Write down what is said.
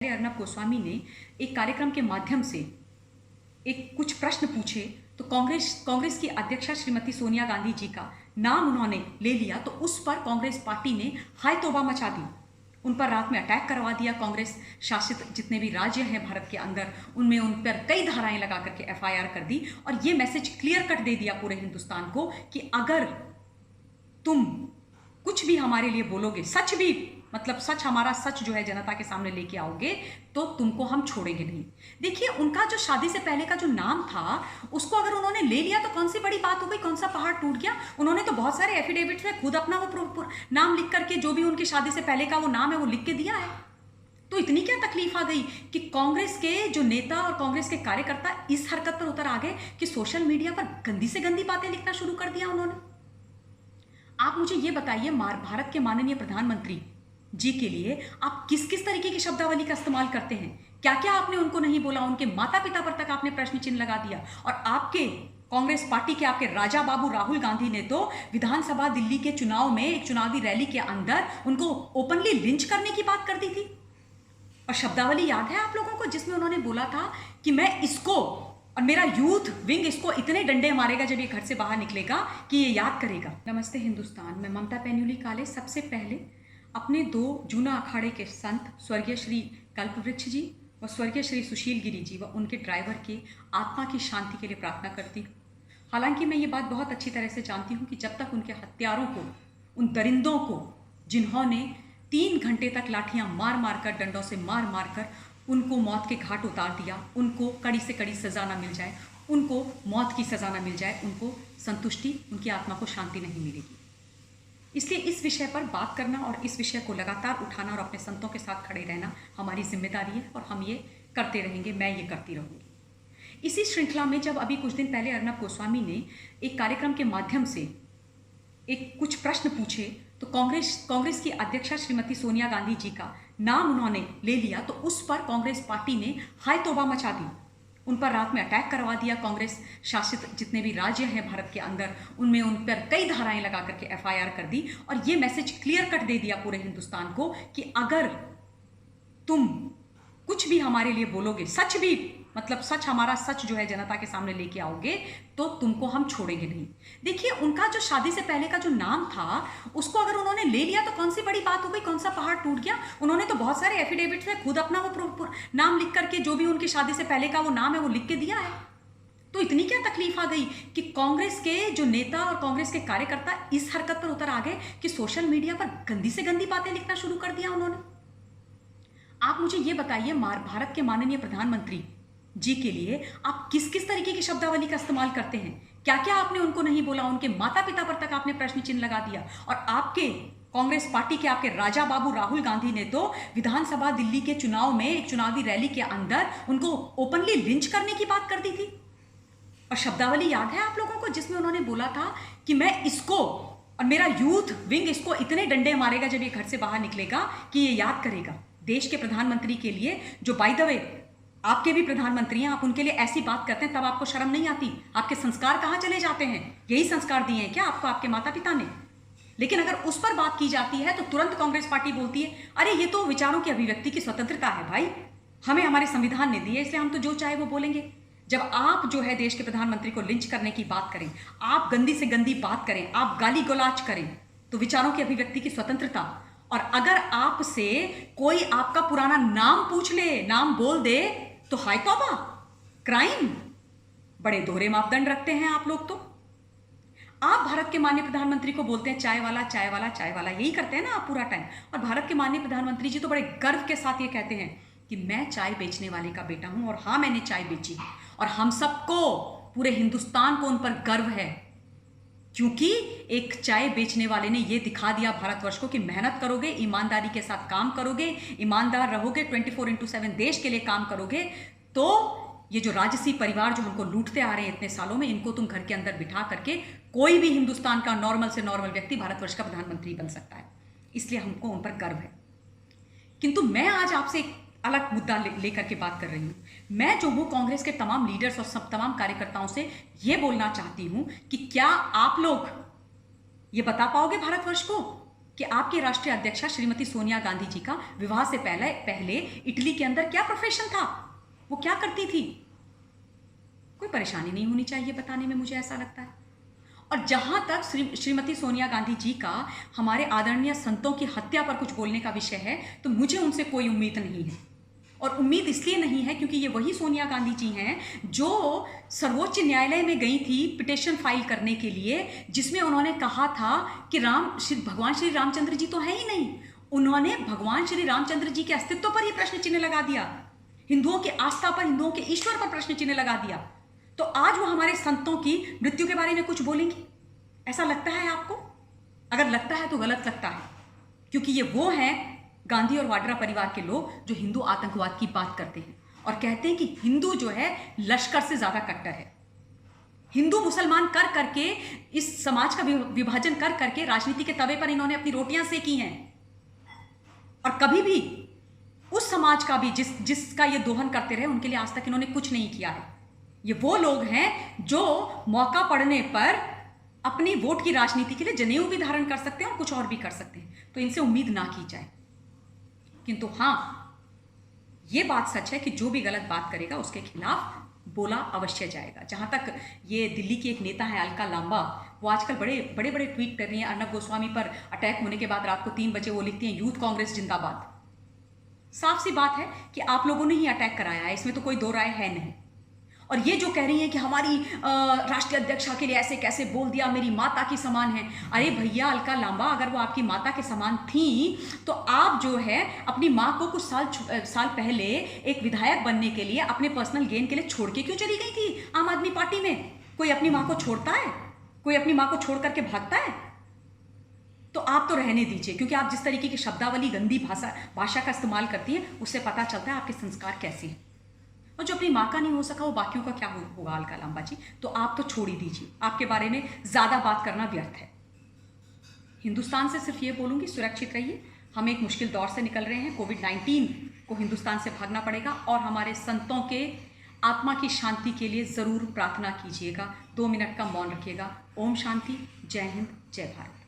अर्नब गोस्वामी ने एक कार्यक्रम के माध्यम से एक कुछ प्रश्न पूछे तो कांग्रेस की अध्यक्षा श्रीमती सोनिया गांधी जी का नाम उन्होंने ले लिया तो उस पर कांग्रेस पार्टी ने हाय तौबा मचा दी। उन पर रात में अटैक करवा दिया। कांग्रेस शासित जितने भी राज्य हैं भारत के अंदर उनमें उन पर कई धाराएं लगा करके एफआईआर कर दी और ये मैसेज क्लियर कट दे दिया पूरे हिंदुस्तान को कि अगर तुम कुछ भी हमारे लिए बोलोगे, सच भी मतलब सच, हमारा सच जो है जनता के सामने लेके आओगे तो तुमको हम छोड़ेंगे नहीं। देखिए, उनका जो शादी से पहले का जो नाम था उसको अगर उन्होंने ले लिया तो कौन सी बड़ी बात हो गई, कौन सा पहाड़ टूट गया। उन्होंने तो बहुत सारे एफिडेविट्स में खुद अपना वो नाम लिख करके जो भी उनकी शादी से पहले का वो नाम है वो लिख के दिया है। तो इतनी क्या तकलीफ आ गई कि कांग्रेस के जो नेता और कांग्रेस के कार्यकर्ता इस हरकत पर उतर आ गए कि सोशल मीडिया पर गंदी से गंदी बातें लिखना शुरू कर दिया उन्होंने। आप मुझे ये बताइए, भारत के माननीय प्रधानमंत्री जी के लिए आप किस किस तरीके की शब्दावली का इस्तेमाल करते हैं? क्या क्या आपने उनको नहीं बोला? उनके माता पिता पर तक आपने प्रश्न चिन्ह लगा दिया। और आपके कांग्रेस पार्टी के आपके राजा बाबू राहुल गांधी ने तो विधानसभा दिल्ली के चुनाव में एक चुनावी रैली के अंदर उनको ओपनली लिंच करने की बात कर दी थी। और शब्दावली याद है आप लोगों को जिसमें उन्होंने बोला था कि मैं इसको और मेरा यूथ विंग इसको इतने डंडे मारेगा जब ये घर से बाहर निकलेगा कि ये याद करेगा। नमस्ते हिंदुस्तान, मैं ममता पैन्यूली काले सबसे पहले अपने दो जूना अखाड़े के संत स्वर्गीय श्री कल्पवृक्ष जी व स्वर्गीय श्री सुशील गिरी जी व उनके ड्राइवर की आत्मा की शांति के लिए प्रार्थना करती हूँ। हालांकि मैं ये बात बहुत अच्छी तरह से जानती हूँ कि जब तक उनके हत्यारों को, उन दरिंदों को जिन्होंने 3 घंटे तक लाठियाँ मार मार कर, डंडों से मार मार कर उनको मौत के घाट उतार दिया, उनको कड़ी से कड़ी सज़ा ना मिल जाए, उनको मौत की सज़ा ना मिल जाए, उनको संतुष्टि, उनकी आत्मा को शांति नहीं मिलेगी। इसलिए इस विषय पर बात करना और इस विषय को लगातार उठाना और अपने संतों के साथ खड़े रहना हमारी जिम्मेदारी है और हम ये करते रहेंगे, मैं ये करती रहूँगी। इसी श्रृंखला में जब अभी कुछ दिन पहले अर्नब गोस्वामी ने एक कार्यक्रम के माध्यम से एक कुछ प्रश्न पूछे तो कांग्रेस की अध्यक्षा श्रीमती सोनिया गांधी जी का नाम उन्होंने ले लिया तो उस पर कांग्रेस पार्टी ने हाय तौबा मचा दी। उन पर रात में अटैक करवा दिया। कांग्रेस शासित जितने भी राज्य हैं भारत के अंदर उनमें उन पर कई धाराएं लगा करके एफआईआर कर दी और ये मैसेज क्लियर कट दे दिया पूरे हिंदुस्तान को कि अगर तुम कुछ भी हमारे लिए बोलोगे, सच भी मतलब सच, हमारा सच जो है जनता के सामने लेके आओगे तो तुमको हम छोड़ेंगे नहीं। देखिए, उनका जो शादी से पहले का जो नाम था उसको अगर उन्होंने ले लिया तो कौन सी बड़ी बात हो गई, कौन सा पहाड़ टूट गया। उन्होंने तो बहुत सारे एफिडेविट्स में खुद अपना वो नाम लिख करके जो भी उनकी शादी से पहले का वो नाम है वो लिख के दिया है। तो इतनी क्या तकलीफ आ गई कि कांग्रेस के जो नेता और कांग्रेस के कार्यकर्ता इस हरकत पर उतर आ गए कि सोशल मीडिया पर गंदी से गंदी बातें लिखना शुरू कर दिया उन्होंने। आप मुझे ये बताइए, भारत के माननीय प्रधानमंत्री जी के लिए आप किस किस तरीके की शब्दावली का इस्तेमाल करते हैं? क्या क्या आपने उनको नहीं बोला? उनके माता पिता पर तक आपने प्रश्न चिन्ह लगा दिया। और आपके कांग्रेस पार्टी के आपके राजा बाबू राहुल गांधी ने तो विधानसभा दिल्ली के चुनाव में एक चुनावी रैली के अंदर उनको ओपनली लिंच करने की बात कर दी थी। और शब्दावली याद है आप लोगों को जिसमें उन्होंने बोला था कि मैं इसको और मेरा यूथ विंग इसको इतने डंडे मारेगा जब ये घर से बाहर निकलेगा कि ये याद करेगा। देश के प्रधानमंत्री के लिए, जो बाय द वे आपके भी प्रधानमंत्री हैं, आप उनके लिए ऐसी बात करते हैं तब आपको शर्म नहीं आती? आपके संस्कार कहाँ चले जाते हैं? यही संस्कार दिए हैं क्या आपको आपके माता पिता ने? लेकिन अगर उस पर बात की जाती है तो तुरंत कांग्रेस पार्टी बोलती है अरे ये तो विचारों की अभिव्यक्ति की स्वतंत्रता है भाई, हमें हमारे संविधान ने दी है इसलिए हम तो जो चाहे वो बोलेंगे। जब आप जो है देश के प्रधानमंत्री को लिंच करने की बात करें, आप गंदी से गंदी बात करें, आप गाली गलौज करें तो विचारों की अभिव्यक्ति की स्वतंत्रता। और अगर आपसे कोई आपका पुराना नाम पूछ ले, नाम बोल दे तो हाय तौबा, क्राइम। बड़े दोहरे मापदंड रखते हैं आप लोग। तो आप भारत के माननीय प्रधानमंत्री को बोलते हैं चाय वाला, चाय वाला, चाय वाला, यही करते हैं ना आप पूरा टाइम। और भारत के माननीय प्रधानमंत्री जी तो बड़े गर्व के साथ ये कहते हैं कि मैं चाय बेचने वाले का बेटा हूं और हाँ मैंने चाय बेची और हम सबको, पूरे हिंदुस्तान को उन पर गर्व है क्योंकि एक चाय बेचने वाले ने ये दिखा दिया भारतवर्ष को कि मेहनत करोगे, ईमानदारी के साथ काम करोगे, ईमानदार रहोगे, 24x7 देश के लिए काम करोगे तो ये जो राजसी परिवार जो हमको लूटते आ रहे हैं इतने सालों में, इनको तुम घर के अंदर बिठा करके कोई भी हिंदुस्तान का नॉर्मल से नॉर्मल व्यक्ति भारतवर्ष का प्रधानमंत्री बन सकता है। इसलिए हमको उन पर गर्व है। किंतु मैं आज आपसे एक अलग मुद्दा लेकर के बात कर रही हूँ। मैं जो हूँ कांग्रेस के तमाम लीडर्स और सब तमाम कार्यकर्ताओं से ये बोलना चाहती हूँ कि क्या आप लोग ये बता पाओगे भारतवर्ष को कि आपके राष्ट्रीय अध्यक्षा श्रीमती सोनिया गांधी जी का विवाह से पहले इटली के अंदर क्या प्रोफेशन था, वो क्या करती थी। कोई परेशानी नहीं होनी चाहिए बताने में, मुझे ऐसा लगता है। और जहां तक श्रीमती सोनिया गांधी जी का हमारे आदरणीय संतों की हत्या पर कुछ बोलने का विषय है, तो मुझे उनसे कोई उम्मीद नहीं है। और उम्मीद इसलिए नहीं है क्योंकि ये वही सोनिया गांधी जी हैं जो सर्वोच्च न्यायालय में गई थी पिटीशन फाइल करने के लिए, जिसमें उन्होंने कहा था कि भगवान श्री रामचंद्र जी तो है ही नहीं। उन्होंने भगवान श्री रामचंद्र जी के अस्तित्व पर ही प्रश्न चिन्ह लगा दिया, हिंदुओं की आस्था पर, हिंदुओं के ईश्वर पर प्रश्न चिन्ह लगा दिया। तो आज वो हमारे संतों की मृत्यु के बारे में कुछ बोलेंगी, ऐसा लगता है आपको? अगर लगता है तो गलत लगता है, क्योंकि ये वो हैं गांधी और वाड्रा परिवार के लोग जो हिंदू आतंकवाद की बात करते हैं और कहते हैं कि हिंदू जो है लश्कर से ज्यादा कट्टर है। हिंदू मुसलमान कर करके, इस समाज का विभाजन कर करके राजनीति के तवे पर इन्होंने अपनी रोटियां सेकी हैं। और कभी भी उस समाज का भी जिसका ये दोहन करते रहे, उनके लिए आज तक इन्होंने कुछ नहीं किया है। ये वो लोग हैं जो मौका पड़ने पर अपनी वोट की राजनीति के लिए जनेऊ भी धारण कर सकते हैं और कुछ और भी कर सकते हैं। तो इनसे उम्मीद ना की जाए। किंतु हाँ, ये बात सच है कि जो भी गलत बात करेगा उसके खिलाफ बोला अवश्य जाएगा। जहां तक ये दिल्ली की एक नेता है अलका लांबा, वो आजकल बड़े बड़े ट्वीट कर रही हैं। अर्नब गोस्वामी पर अटैक होने के बाद रात को 3 बजे वो लिखती हैं यूथ कांग्रेस जिंदाबाद। साफ सी बात है कि आप लोगों ने ही अटैक कराया है, इसमें तो कोई दो राय है नहीं। और ये जो कह रही हैं कि हमारी राष्ट्रीय अध्यक्षा के लिए ऐसे कैसे बोल दिया, मेरी माता की समान है। अरे भैया अलका लांबा, अगर वो आपकी माता के समान थी तो आप जो है अपनी माँ को कुछ साल पहले एक विधायक बनने के लिए अपने पर्सनल गेन के लिए छोड़ के क्यों चली गई थी आम आदमी पार्टी में? कोई अपनी माँ को छोड़ता है? कोई अपनी माँ को छोड़ करके भागता है? तो आप तो रहने दीजिए, क्योंकि आप जिस तरीके की शब्दावली, गंदी भाषा का इस्तेमाल करती हैं, उससे पता चलता है आपके संस्कार कैसे हैं। और जो अपनी माँ का नहीं हो सका वो बाकियों का क्या होगा अलका लांबा जी? तो आप तो छोड़ ही दीजिए, आपके बारे में ज़्यादा बात करना व्यर्थ है। हिंदुस्तान से सिर्फ ये बोलूँगी, सुरक्षित रहिए। हम एक मुश्किल दौर से निकल रहे हैं। कोविड-19 को हिंदुस्तान से भागना पड़ेगा और हमारे संतों के आत्मा की शांति के लिए ज़रूर प्रार्थना कीजिएगा। 2 मिनट का मौन रखिएगा। ओम शांति। जय हिंद, जय भारत।